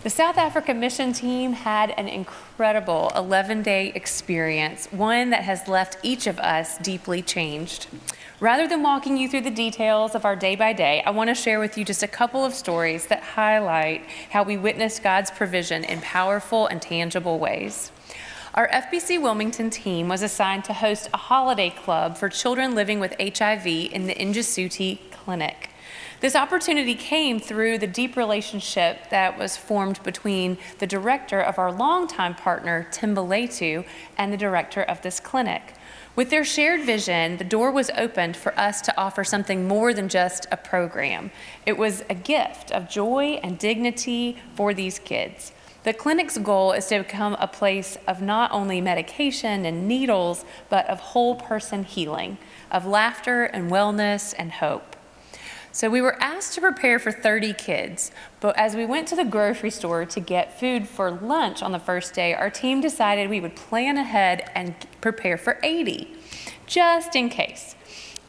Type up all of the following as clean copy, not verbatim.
The South Africa mission team had an incredible 11-day experience, one that has left each of us deeply changed. Rather than walking you through the details of our day by day, I want to share with you just a couple of stories that highlight how we witnessed God's provision in powerful and tangible ways. Our FBC Wilmington team was assigned to host a holiday club for children living with HIV in the Injasuti Clinic. This opportunity came through the deep relationship that was formed between the director of our longtime partner, Tim Beletu, and the director of this clinic. With their shared vision, the door was opened for us to offer something more than just a program. It was a gift of joy and dignity for these kids. The clinic's goal is to become a place of not only medication and needles, but of whole person healing, of laughter and wellness and hope. So we were asked to prepare for 30 kids, but as we went to the grocery store to get food for lunch on the first day, our team decided we would plan ahead and prepare for 80, just in case.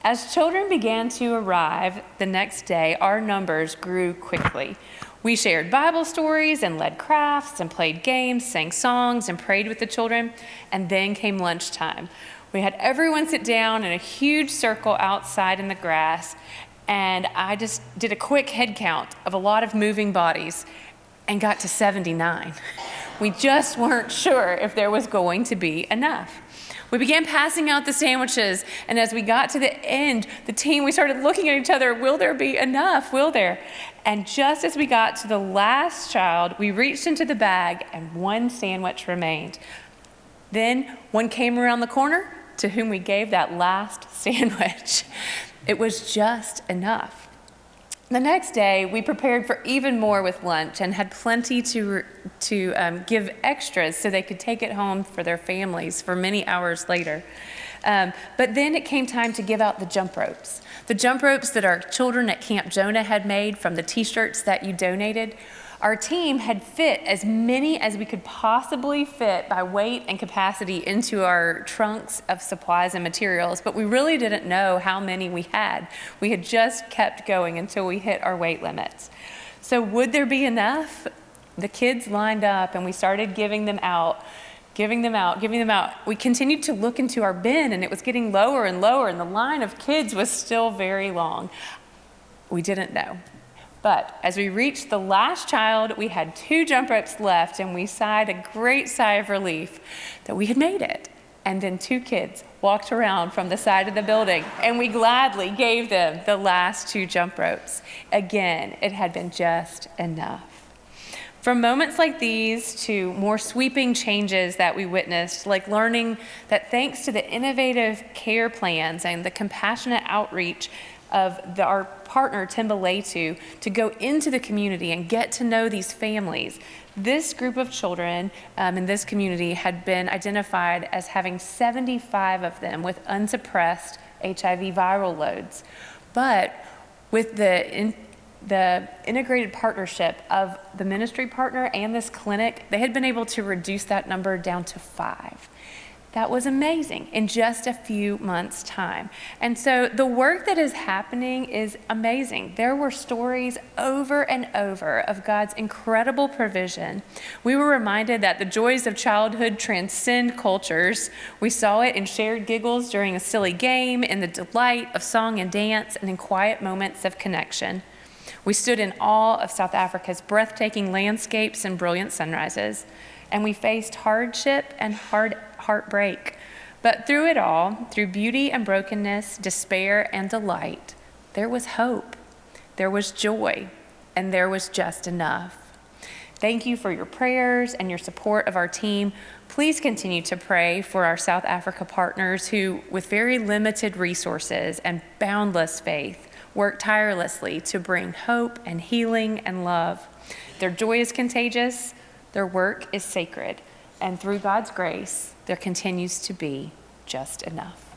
As children began to arrive the next day, our numbers grew quickly. We shared Bible stories and led crafts and played games, sang songs and prayed with the children, and then came lunchtime. We had everyone sit down in a huge circle outside in the grass, and I just did a quick head count of a lot of moving bodies and got to 79. We just weren't sure if there was going to be enough. We began passing out the sandwiches, and as we got to the end, we started looking at each other, will there be enough? Will there? And just as we got to the last child, we reached into the bag and one sandwich remained. Then one came around the corner to whom we gave that last sandwich. It was just enough. The next day, we prepared for even more with lunch and had plenty to give extras so they could take it home for their families for many hours later. But then it came time to give out the jump ropes that our children at Camp Jonah had made from the t-shirts that you donated. Our team had fit as many as we could possibly fit by weight and capacity into our trunks of supplies and materials, but we really didn't know how many we had. We had just kept going until we hit our weight limits. So would there be enough? The kids lined up and we started giving them out. We continued to look into our bin and it was getting lower and lower and the line of kids was still very long. We didn't know. But as we reached the last child, we had 2 jump ropes left and we sighed a great sigh of relief that we had made it. And then 2 kids walked around from the side of the building and we gladly gave them the last 2 jump ropes. Again, it had been just enough. From moments like these to more sweeping changes that we witnessed, like learning that thanks to the innovative care plans and the compassionate outreach of our partner, Tim Beletu, to go into the community and get to know these families. This group of children in this community had been identified as having 75 of them with unsuppressed HIV viral loads. But with the integrated partnership of the ministry partner and this clinic, they had been able to reduce that number down to 5. That was amazing in just a few months' time. And so the work that is happening is amazing. There were stories over and over of God's incredible provision. We were reminded that the joys of childhood transcend cultures. We saw it in shared giggles during a silly game, in the delight of song and dance, and in quiet moments of connection. We stood in awe of South Africa's breathtaking landscapes and brilliant sunrises, and we faced hardship and heartbreak. But through it all, through beauty and brokenness, despair and delight, there was hope, there was joy, and there was just enough. Thank you for your prayers and your support of our team. Please continue to pray for our South Africa partners who, with very limited resources and boundless faith, work tirelessly to bring hope and healing and love. Their joy is contagious, their work is sacred, and through God's grace, there continues to be just enough.